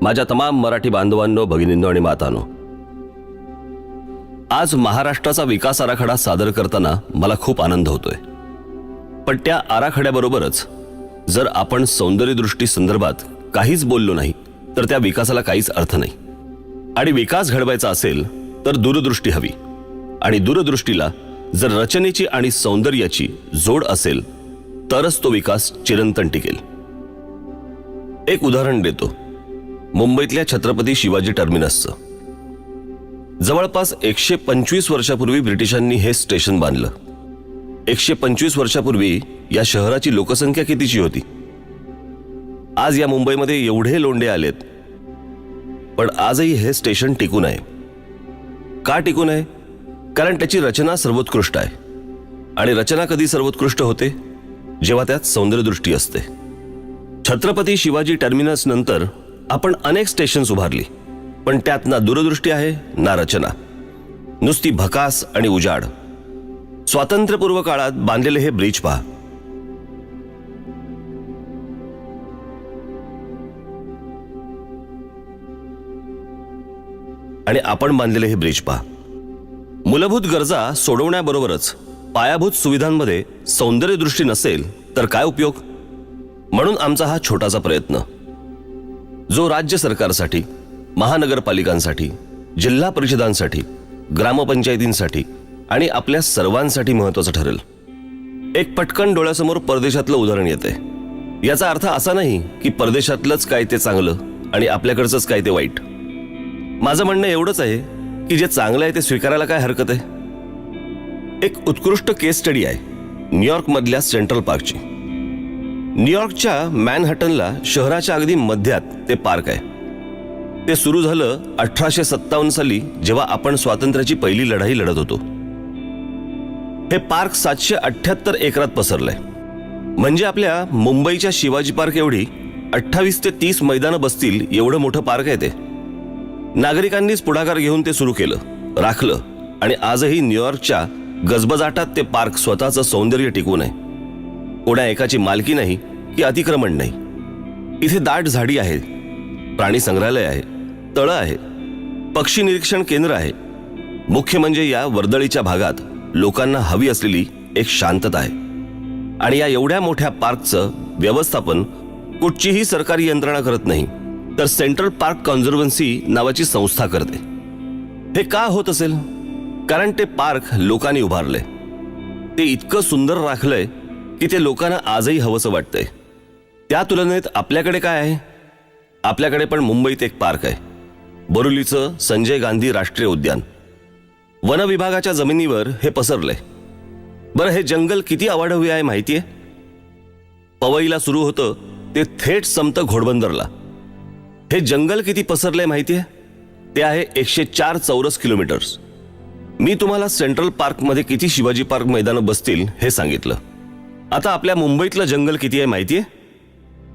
माझ्या तमाम मराठी बांधवांनो, भगिनींनो आणि मातांनो, आज महाराष्ट्राचा विकास आराखडा सादर करताना मला खूप आनंद होतोय. पण त्या आराखड्याबरोबरच जर आपण सौंदर्यदृष्टी संदर्भात काहीच बोललो नाही तर त्या विकासाला काहीच अर्थ नाही. आणि विकास घडवायचा असेल तर दूरदृष्टी हवी, आणि दूरदृष्टीला जर रचनेची आणि सौंदर्याची जोड असेल तरच तो विकास चिरंतन टिकेल. एक उदाहरण देतो. मुंबईतल्या छत्रपती शिवाजी टर्मिनसचं. जवळपास 125 वर्षापूर्वी ब्रिटिशांनी हे स्टेशन बांधलं. 125 वर्षापूर्वी या शहराची लोकसंख्या कितीची होती? आज या मुंबईमध्ये एवढे लोंढे आलेत, पण आजही हे स्टेशन टिकून आहे. का टिकून आहे? कारण त्याची रचना सर्वोत्कृष्ट आहे. आणि रचना कधी सर्वोत्कृष्ट होते? जेव्हा त्यात सौंदर्यदृष्टी असते. छत्रपती शिवाजी टर्मिनस नंतर आपण अनेक स्टेशन्स उभारली, पण त्यात ना दूरदृष्टी आहे ना रचना, नुसती भकास आणि उजाड. स्वातंत्र्यपूर्व काळात बांधलेले हे ब्रिज पहा. आणि आपण बांधलेले हे ब्रिज पहा. मूलभूत गरजा सोडवण्याबरोबरच पायाभूत सुविधांमध्ये सौंदर्यदृष्टी नसेल तर काय उपयोग? म्हणून आमचा हा छोटासा प्रयत्न, जो राज्य सरकारसाठी, महानगरपालिकांसाठी, जिल्हा परिषदांसाठी, ग्रामपंचायतींसाठी आणि आपल्या सर्वांसाठी महत्त्वाचं ठरेल. एक पटकन डोळ्यासमोर परदेशातलं उदाहरण येते. याचा अर्थ असा नाही की परदेशातलंच काय ते चांगलं आणि आपल्याकडचंच काय ते वाईट. माझं म्हणणं एवढंच आहे की जे चांगलं आहे ते स्वीकारायला काय हरकत आहे. एक उत्कृष्ट केस स्टडी आहे न्यूयॉर्क मधल्या सेंट्रल पार्कची. न्यूयॉर्कच्या मॅनहॅटनला शहराच्या अगदी मध्यात ते पार्क आहे. ते सुरू झालं 1857 साली, जेव्हा आपण स्वातंत्र्याची पहिली लढाई लढत होतो. हे पार्क 778 एकरात पसरलंय. म्हणजे आपल्या मुंबईच्या शिवाजी पार्क एवढी 28 ते 30 मैदानं बसतील एवढं मोठं पार्क आहे ते. नागरिकांनीच पुढाकार घेऊन ते सुरू केलं, राखलं, आणि आजही न्यूयॉर्कच्या गजबजाटात ते पार्क स्वतःचं सौंदर्य टिकवून आहे. कोणा एकाची मालकी नाही की अतिक्रमण नाही. इथे दाट झाडी आहे, प्राणी संग्रहालय आहे, तळं आहे, पक्षी निरीक्षण केंद्र आहे. मुख्य म्हणजे या वर्दळीच्या भागात लोकांना हवी असलेली एक शांतता आहे. आणि या एवढ्या मोठ्या पार्कचं व्यवस्थापन कुठचीही सरकारी यंत्रणा करत नाही, तर सेंट्रल पार्क कॉन्झर्वन्सी नावाची संस्था करते. हे का होत असेल? कारण ते पार्क लोकांनी उभारले. ते इतकं सुंदर राखलंय की ते लोकांना आजही हवंसं वाटतंय. त्या तुलनेत आपल्याकडे काय आहे? आपल्याकडे पण मुंबईत एक पार्क आहे, बोरिवलीचं संजय गांधी राष्ट्रीय उद्यान. वन विभागाच्या जमिनीवर हे पसरलंय. बरं, हे जंगल किती अवाढव्य आहे माहितीये? पवईला सुरू होतं ते थेट संपतं घोडबंदरला. हे जंगल किती पसरलंय माहितीये? ते आहे 104 चौरस किलोमीटर्स. मी तुम्हाला सेंट्रल पार्कमध्ये किती शिवाजी पार्क मैदानं बसतील हे सांगितलं. आता आपल्या मुंबईतलं जंगल किती आहे माहितीये?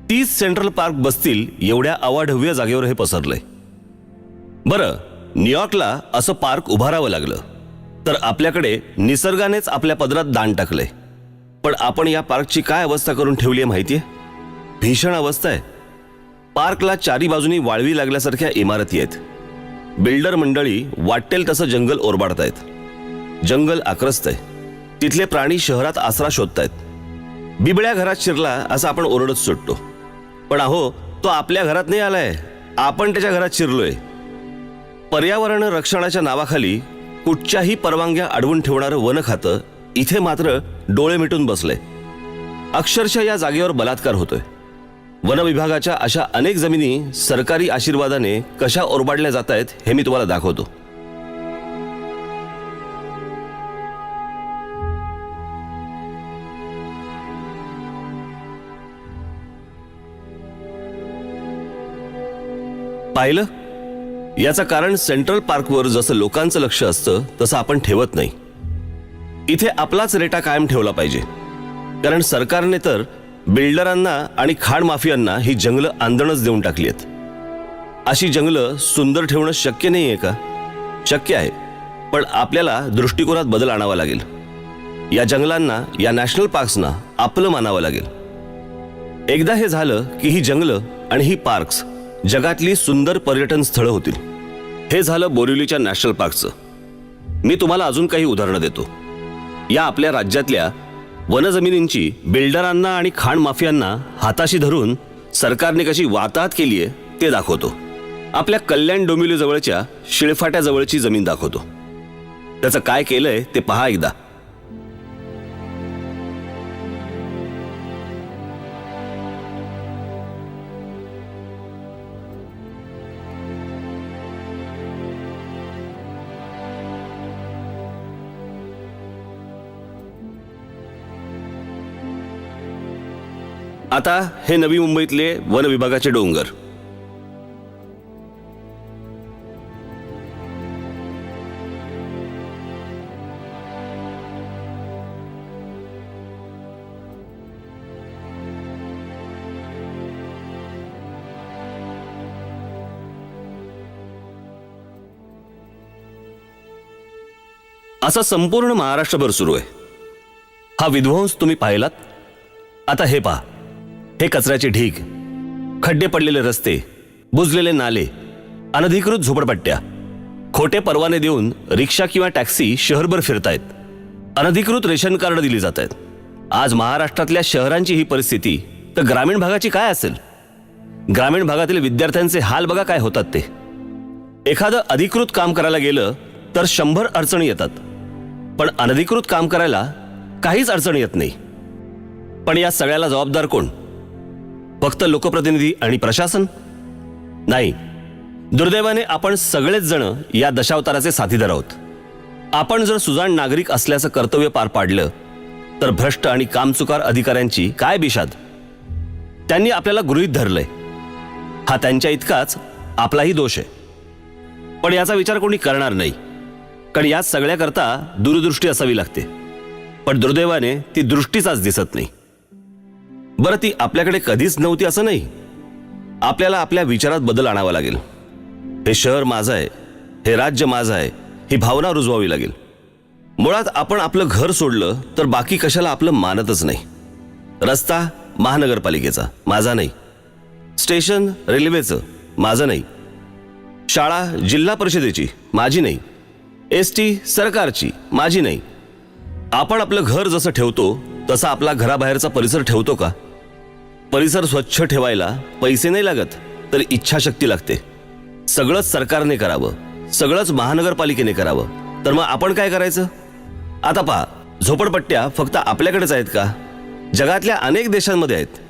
30 सेंट्रल पार्क बसतील एवढ्या अवाढव्य जागेवर हे पसरलंय. बरं, न्यूयॉर्कला असं पार्क उभारावं लागलं तर आपल्याकडे निसर्गानेच आपल्या पदरात दान टाकलंय. पण आपण या पार्कची काय अवस्था करून ठेवली आहे माहितीये? भीषण अवस्था आहे. पार्कला चारी बाजूनी वाळवी लागल्यासारख्या इमारती आहेत. बिल्डर मंडळी वाटेल तसं जंगल ओरबाडतायत. जंगल आक्रस्त आहे. तिथले प्राणी शहरात आसरा शोधतायत. बिबळ्या घरात शिरला असं आपण ओरडत सुटतो, पण अहो, तो आपल्या घरात नाही आलाय, आपण त्याच्या घरात शिरलोय. पर्यावरण रक्षणाच्या नावाखाली कुठच्याही परवानग्या अडवून ठेवणारं वन खातं इथे मात्र डोळे मिटून बसलंय. अक्षरशः या जागेवर बलात्कार होतोय. वन विभागाच्या अशा अनेक जमिनी सरकारी आशीर्वादाने कशा ओरबाडल्या जात आहेत हे मी तुम्हाला दाखवतो. पाहिलं? याचं कारण सेंट्रल पार्कवर जसं लोकांचं लक्ष असतं तसं आपण ठेवत नाही. इथे आपलाच रेटा कायम ठेवला पाहिजे, कारण सरकारने तर बिल्डरांना आणि खाण माफियांना ही जंगलं आंदणच देऊन टाकली आहेत. अशी जंगलं सुंदर ठेवणं शक्य नाहीये का? शक्य आहे, पण आपल्याला दृष्टिकोनात बदल आणावा लागेल. या जंगलांना, या नॅशनल पार्क्सना आपलं मानावं लागेल. एकदा हे झालं की ही जंगलं आणि ही पार्क्स जगातली सुंदर पर्यटन स्थळं होतील. हे झालं बोरिवलीच्या नॅशनल पार्कचं. मी तुम्हाला अजून काही उदाहरणं देतो. या आपल्या राज्यातल्या वनजमिनींची बिल्डरांना आणि खाण माफियांना हाताशी धरून सरकारने कशी वाताहत केली आहे ते दाखवतो. आपल्या कल्याण डोंबिवली जवळच्या शिळफाट्याजवळची जमीन दाखवतो. त्याचं काय केलंय ते पहा एकदा. आता हे नवी मुंबईतले वन विभागाचे डोंगर. असं संपूर्ण महाराष्ट्रभर सुरू आहे. हा विध्वंस तुम्ही पाहिलात. आता हे पहा, हे कचऱ्याचे ढीग, खड्डे पडलेले रस्ते, बुजलेले नाले, अनधिकृत झोपडपट्ट्या, खोटे परवाने देऊन रिक्षा किंवा टॅक्सी शहरभर फिरतायत, अनधिकृत रेशन कार्ड दिली जात आहेत. आज महाराष्ट्रातल्या शहरांची ही परिस्थिती तर ग्रामीण भागाची काय असेल? ग्रामीण भागातील विद्यार्थ्यांचे हाल बघा काय होतात ते. एखादं अधिकृत काम करायला गेलं तर 100 अडचणी येतात, पण अनधिकृत काम करायला काहीच अडचण येत नाही. पण या सगळ्याला जबाबदार कोण? फक्त लोकप्रतिनिधी आणि प्रशासन? नाही. दुर्दैवाने आपण सगळेच जण या दशावताराचे साथीदार आहोत. आपण जर सुजाण नागरिक असल्याचं कर्तव्य पार पाडलं तर भ्रष्ट आणि कामचुकार अधिकाऱ्यांची काय बिशाद. त्यांनी आपल्याला गृहीत धरलंय. हा त्यांच्या इतकाच आपलाही दोष आहे. पण याचा विचार कोणी करणार नाही, कारण या सगळ्याकरता दूरदृष्टी असावी लागते. पण दुर्दैवाने ती दृष्टीचाच दिसत नाही. बरं, ती आपल्याकडे कधीच नव्हती असं नाही. आपल्याला आपल्या विचारात बदल आणावा लागेल. हे शहर माझं आहे, हे राज्य माझं आहे, ही भावना रुजवावी लागेल. मुळात आपण आपलं घर सोडलं तर बाकी कशाला आपलं मानतच नाही. रस्ता महानगरपालिकेचा, माझा नाही. स्टेशन रेल्वेचं, माझं नाही. शाळा जिल्हा परिषदेची, माझी नाही. एसटी सरकारची, माझी नाही. आपण आपलं घर जसं ठेवतो तसा आपला घराबाहेरचा परिसर ठेवतो का? परिसर स्वच्छ ठेवायला पैसे नाही लागत, तर इच्छाशक्ती लागते. सगळंच सरकारने करावं, सगळंच महानगरपालिकेने करावं, तर मग आपण काय करायचं? आता पहा, झोपडपट्ट्या फक्त आपल्याकडेच आहेत का? जगातल्या अनेक देशांमध्ये आहेत.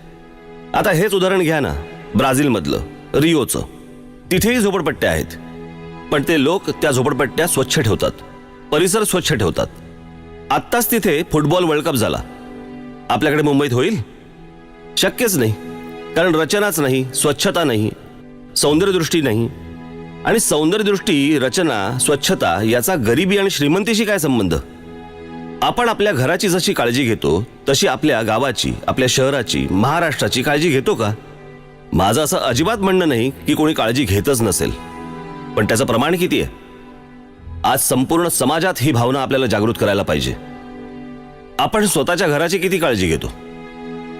आता हेच उदाहरण घ्या ना, ब्राझीलमधलं, रिओचं. तिथेही झोपडपट्ट्या आहेत, पण ते लोक त्या झोपडपट्ट्या स्वच्छ ठेवतात, परिसर स्वच्छ ठेवतात. आत्ताच तिथे फुटबॉल वर्ल्ड कप झाला. आपल्याकडे मुंबईत होईल? शक्यच नाही, कारण रचनाच नाही, स्वच्छता नाही, सौंदर्यदृष्टी नाही. आणि सौंदर्यदृष्टी, रचना, स्वच्छता याचा गरिबी आणि श्रीमंतीशी काय संबंध? आपण आपल्या घराची जशी काळजी घेतो तशी आपल्या गावाची, आपल्या शहराची, महाराष्ट्राची काळजी घेतो का? माझं असं अजिबात म्हणणं नाही की कोणी काळजी घेतच नसेल, पण त्याचं प्रमाण किती आहे? आज संपूर्ण समाजात ही भावना आपल्याला जागृत करायला पाहिजे. आपण स्वतःच्या घराची किती काळजी घेतो?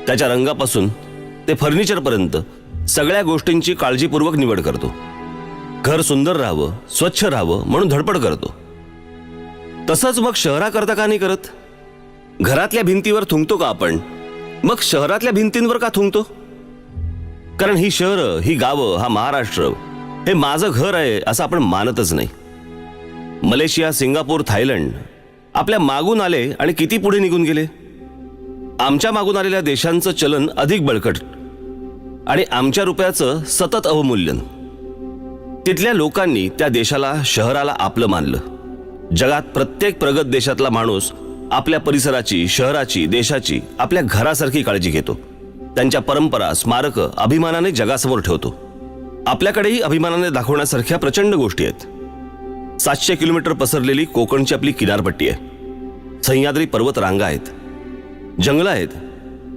त्याच्या रंगापासून ते फर्निचरपर्यंत सगळ्या गोष्टींची काळजीपूर्वक निवड करतो. घर सुंदर राहावं, स्वच्छ राहावं म्हणून धडपड करतो. तसंच मग शहराकरता का नाही करत? घरातल्या भिंतीवर थुंकतो का आपण? मग शहरातल्या भिंतींवर का थुंकतो? कारण ही शहरं, ही गावं, हा महाराष्ट्र हे माझं घर आहे असं आपण मानतच नाही. मलेशिया, सिंगापूर, थायलंड आपल्या मागून आले आणि किती पुढे निघून गेले. आमच्या मागून आलेल्या देशांचं चलन अधिक बळकट आणि आमच्या रुपयाचं सतत अवमूल्यन. तिथल्या लोकांनी त्या देशाला, शहराला आपलं मानलं. जगात प्रत्येक प्रगत देशातला माणूस आपल्या परिसराची, शहराची, देशाची, आपल्या घरासारखी काळजी घेतो. त्यांच्या परंपरा, स्मारकं अभिमानाने जगासमोर ठेवतो. आपल्याकडेही अभिमानाने दाखवण्यासारख्या प्रचंड गोष्टी आहेत. 700 किलोमीटर पसरलेली कोकणची आपली किनारपट्टी आहे. सह्याद्री पर्वत रांगा आहेत, जंगलं आहेत,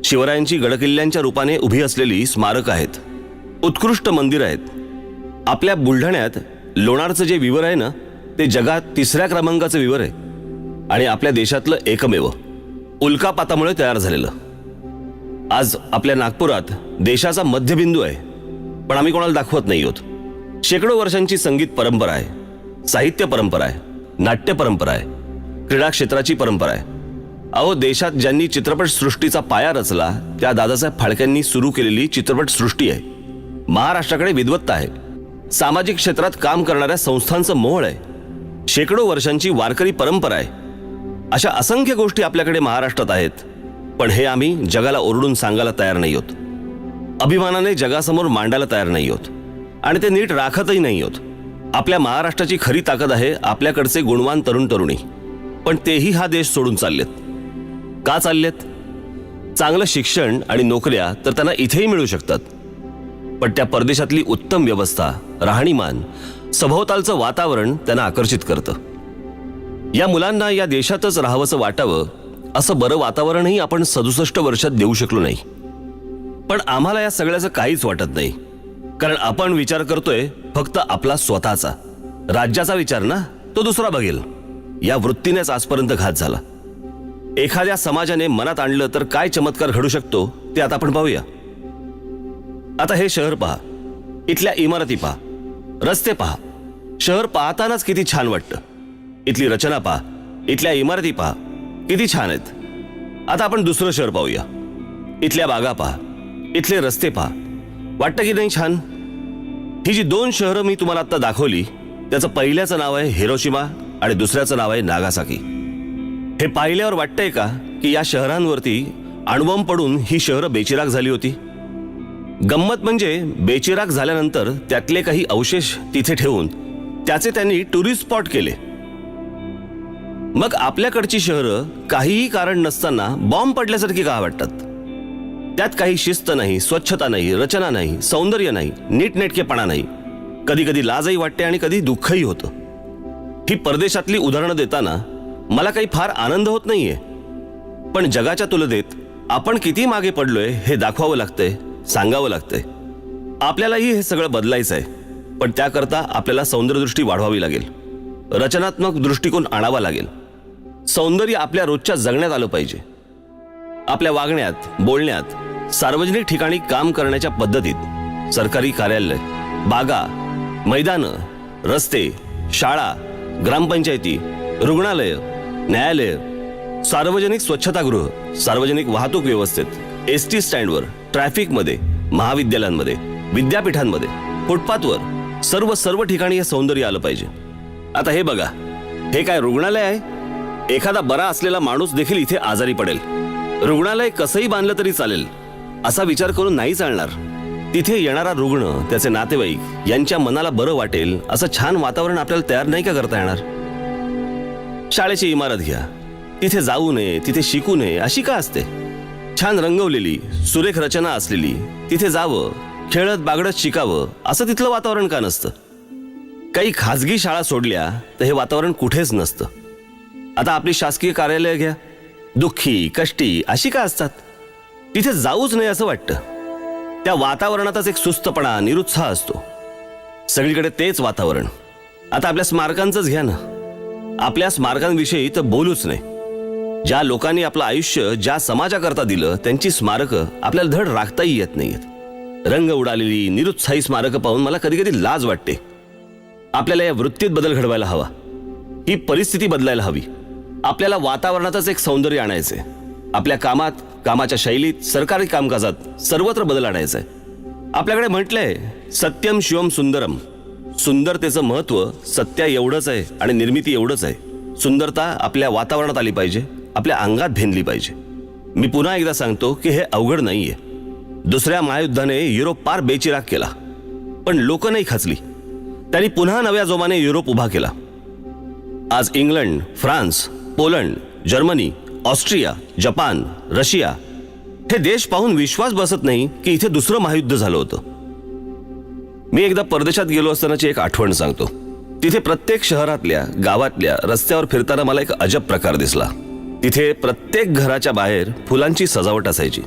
शिवरायांची गडकिल्ल्यांच्या रूपाने उभी असलेली स्मारकं आहेत, उत्कृष्ट मंदिरं आहेत. आपल्या बुलढाण्यात लोणारचं जे विवर आहे ना, ते जगात 3ऱ्या क्रमांकाचं विवर आहे आणि आपल्या देशातलं एकमेव, उल्कापातामुळे तयार झालेलं. आज आपल्या नागपुरात देशाचा मध्यबिंदू आहे. पण आम्ही कोणाला दाखवत नाही आहोत. शेकडो वर्षांची संगीत परंपरा आहे, साहित्य परंपरा आहे, नाट्य परंपरा आहे, क्रीडा क्षेत्राची परंपरा आहे. अहो, देशात ज्यांनी चित्रपट सृष्टीचा पाया रचला त्या दादासाहेब फाळक्यांनी सुरू केलेली चित्रपट सृष्टी आहे. महाराष्ट्राकडे विद्वत्ता आहे, सामाजिक क्षेत्रात काम करणाऱ्या संस्थांचं मोह आहे, शेकडो वर्षांची वारकरी परंपरा आहे. अशा असंख्य गोष्टी आपल्याकडे महाराष्ट्रात आहेत, पण हे आम्ही जगाला ओरडून सांगायला तयार नाही आहोत, अभिमानाने जगासमोर मांडायला तयार नाही आहोत आणि ते नीट राखतही नाही आहोत. आपल्या महाराष्ट्राची खरी ताकद आहे आपल्याकडचे गुणवान तरुण तरुणी, पण तेही हा देश सोडून चाललेत. का चाललेत? चांगलं शिक्षण आणि नोकऱ्या तर त्यांना इथेही मिळू शकतात, पण त्या परदेशातली उत्तम व्यवस्था, राहणीमान, सभोवतालचं वातावरण त्यांना आकर्षित करतं. या मुलांना या देशातच राहावंसं वाटावं असं बरं वातावरणही आपण 67 वर्षात देऊ शकलो नाही. पण आम्हाला या सगळ्याचं काहीच वाटत नाही, कारण आपण विचार करतोय फक्त आपला स्वतःचा. राज्याचा विचार ना, तो दुसरा बघेल. या वृत्तीनेच आजपर्यंत घात झाला. एखाद्या समाजाने मनात आणलं तर काय चमत्कार घडू शकतो ते आता आपण पाहूया. आता हे शहर पहा, इथल्या इमारती पहा, रस्ते पहा. शहर पाहतानाच किती छान वाटतं. इथली रचना पहा, इथल्या इमारती पहा, किती छान आहेत. आता आपण दुसरं शहर पाहूया. इथल्या बागा पहा, इथले रस्ते पहा. वाटतं की नाही छान? ही जी 2 शहरं मी तुम्हाला आता दाखवली, त्याचं पहिल्याचं नाव आहे हिरोशिमा आणि दुसऱ्याचं नाव आहे नागासाकी. हे पाहिल्यावर वाटतंय का की या शहरांवरती अणुबॉम्ब पडून ही शहरं बेचिराख झाली होती? गंमत म्हणजे बेचिराख झाल्यानंतर त्यातले काही अवशेष तिथे ठेवून त्याचे त्यांनी टुरिस्ट स्पॉट केले. मग आपल्याकडची शहरं काहीही कारण नसताना बॉम्ब पडल्यासारखी का वाटतात? त्यात काही शिस्त नाही, स्वच्छता नाही, रचना नाही, सौंदर्य नाही, नीटनेटकेपणा नाही. कधी कधी लाजही वाटते आणि कधी दुःखही होतं. ही परदेशातली उदाहरणं देताना मला काही फार आनंद होत नाहीये, पण जगाच्या तुलनेत आपण किती मागे पडलोय हे दाखवावं लागतंय, सांगावं लागतंय. आपल्यालाही हे सगळं बदलायचं आहे, पण त्याकरता आपल्याला सौंदर्यदृष्टी वाढवावी लागेल, रचनात्मक दृष्टिकोन आणावा लागेल. सौंदर्य आपल्या रोजच्या जगण्यात आलं पाहिजे. आपल्या वागण्यात, बोलण्यात, सार्वजनिक ठिकाणी काम करण्याच्या पद्धतीत, सरकारी कार्यालय, बागा, मैदानं, रस्ते, शाळा, ग्रामपंचायती, रुग्णालय, न्यायालय, सार्वजनिक स्वच्छतागृह, सार्वजनिक वाहतूक व्यवस्थेत, एसटी स्टँडवर, ट्रॅफिकमध्ये, महाविद्यालयांमध्ये, विद्यापीठांमध्ये, फुटपाथवर, सर्व ठिकाणी हे सौंदर्य आलं पाहिजे. आता हे बघा, हे काय रुग्णालय आहे? एखादा बरा असलेला माणूस देखील इथे आजारी पडेल. रुग्णालय कसंही बांधलं तरी चालेल असा विचार करून नाही चालणार. तिथे येणारा रुग्ण, त्याचे नातेवाईक यांच्या मनाला बरं वाटेल असं छान वातावरण आपल्याला तयार नाही का करता येणार? शाळेची इमारत घ्या, तिथे जाऊ नये, तिथे शिकू नये अशी का असते? छान रंगवलेली, सुरेख रचना असलेली, तिथे जावं, खेळत बागडत शिकावं असं तिथलं वातावरण का नसतं? काही खाजगी शाळा सोडल्या तर हे वातावरण कुठेच नसतं. आता आपली शासकीय कार्यालय घ्या, दुःखी, कष्टी अशी का असतात? तिथे जाऊच नाही असं वाटतं. त्या वातावरणातच एक सुस्तपणा, निरुत्साह असतो. सगळीकडे तेच वातावरण. आता आपल्या स्मारकांचंच घ्या ना. आपल्या स्मारकांविषयी तर बोलूच नाही. ज्या लोकांनी आपलं आयुष्य ज्या समाजाकरता दिलं त्यांची स्मारकं आपल्याला धड राखताही येत नाहीयेत. रंग उडालेली, निरुत्साही स्मारकं पाहून मला कधी कधी लाज वाटते. आपल्याला या वृत्तीत बदल घडवायला हवा. ही परिस्थिती बदलायला हवी. आपल्याला वातावरणातच एक सौंदर्य आणायचंय. आपल्या कामात, कामाच्या शैलीत, सरकारी कामकाजात सर्वत्र बदल आणायचा आहे. आपल्याकडे म्हटलंय सत्यम शिवम सुंदरम. सुंदरतेचं महत्व सत्या एवढंच आहे आणि निर्मिती एवढंच आहे. सुंदरता आपल्या वातावरणात आली पाहिजे, आपल्या अंगात भेनली पाहिजे. मी पुन्हा एकदा सांगतो की हे अवघड नाहीये. दुसऱ्या महायुद्धाने युरोप पार बेचिराख केला, पण लोक नाही खचली. त्यांनी पुन्हा नव्या जोमाने युरोप उभा केला. आज England, France, Poland, Germany, Austria, Japan, Russia हे देश पाहून विश्वास बसत नाही की इथे दुसरं महायुद्ध झालं होतं. मी एकदा परदेशात गेलो असतानाची एक आठवण सांगतो. तिथे प्रत्येक शहरातल्या, गावातल्या रस्त्यावर फिरताना मला एक अजब प्रकार दिसला. तिथे प्रत्येक घराच्या बाहेर फुलांची सजावट असायची.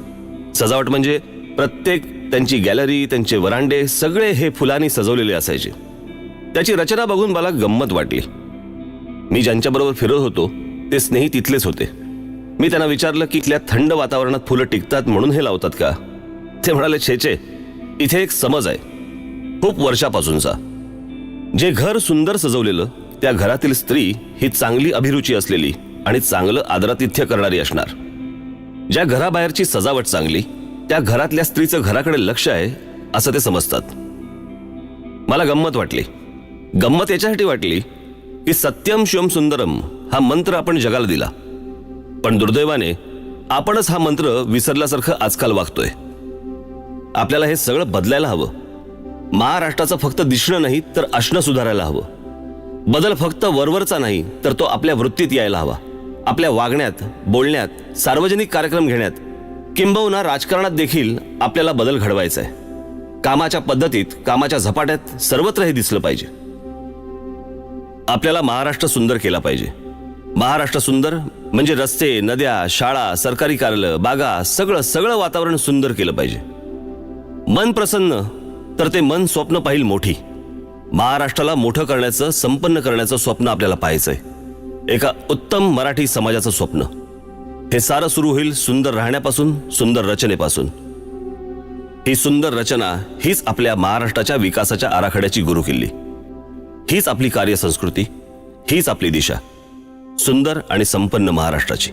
सजावट म्हणजे प्रत्येक त्यांची गॅलरी, त्यांचे वरांडे सगळे हे फुलांनी सजवलेले असायचे. त्याची रचना बघून मला गंमत वाटली. मी ज्यांच्याबरोबर फिरत होतो ते स्नेही तिथलेच होते. मी त्यांना विचारलं की इथल्या थंड वातावरणात फुलं टिकतात म्हणून हे लावतात का? ते म्हणाले, छे, इथे एक समज आहे. खूप वर्षापासूनचा. जे घर सुंदर सजवलेलं, त्या घरातील स्त्री ही चांगली अभिरुची असलेली आणि चांगलं आदरातिथ्य करणारी असणार. ज्या घराबाहेरची सजावट चांगली, त्या घरातल्या स्त्रीचं घराकडे लक्ष आहे असं ते समजतात. मला गंमत वाटली. गंमत याच्यासाठी वाटली की सत्यम शिवम सुंदरम हा मंत्र आपण जगाला दिला, पण दुर्दैवाने आपणच हा मंत्र विसरल्यासारखं आजकाल वागतोय. आपल्याला हे सगळं बदलायला हवं. महाराष्ट्राचं फक्त दिसणं नाही तर असणं सुधारायला हवं. बदल फक्त वरवरचा नाही तर तो आपल्या वृत्तीत यायला हवा. आपल्या वागण्यात, बोलण्यात, सार्वजनिक कार्यक्रम घेण्यात, किंबहुना राजकारणात देखील आपल्याला बदल घडवायचा आहे. कामाच्या पद्धतीत, कामाच्या झपाट्यात, सर्वत्र हे दिसलं पाहिजे. आपल्याला महाराष्ट्र सुंदर केला पाहिजे. महाराष्ट्र सुंदर म्हणजे रस्ते, नद्या, शाळा, सरकारी कार्यालय, बागा, सगळं वातावरण सुंदर केलं पाहिजे. मन प्रसन्न तर ते मन स्वप्न पाहिल मोठी. महाराष्ट्राला मोठं करण्याचं, संपन्न करण्याचं स्वप्न आपल्याला पाहायचंय. एका उत्तम मराठी समाजाचं स्वप्न. हे सारं सुरू होईल सुंदर राहण्यापासून, सुंदर रचनेपासून. ही सुंदर रचना हीच आपल्या महाराष्ट्राच्या विकासाच्या आराखड्याची गुरुकिल्ली. हीच आपली कार्यसंस्कृती, हीच आपली दिशा. सुंदर आणि संपन्न महाराष्ट्राची.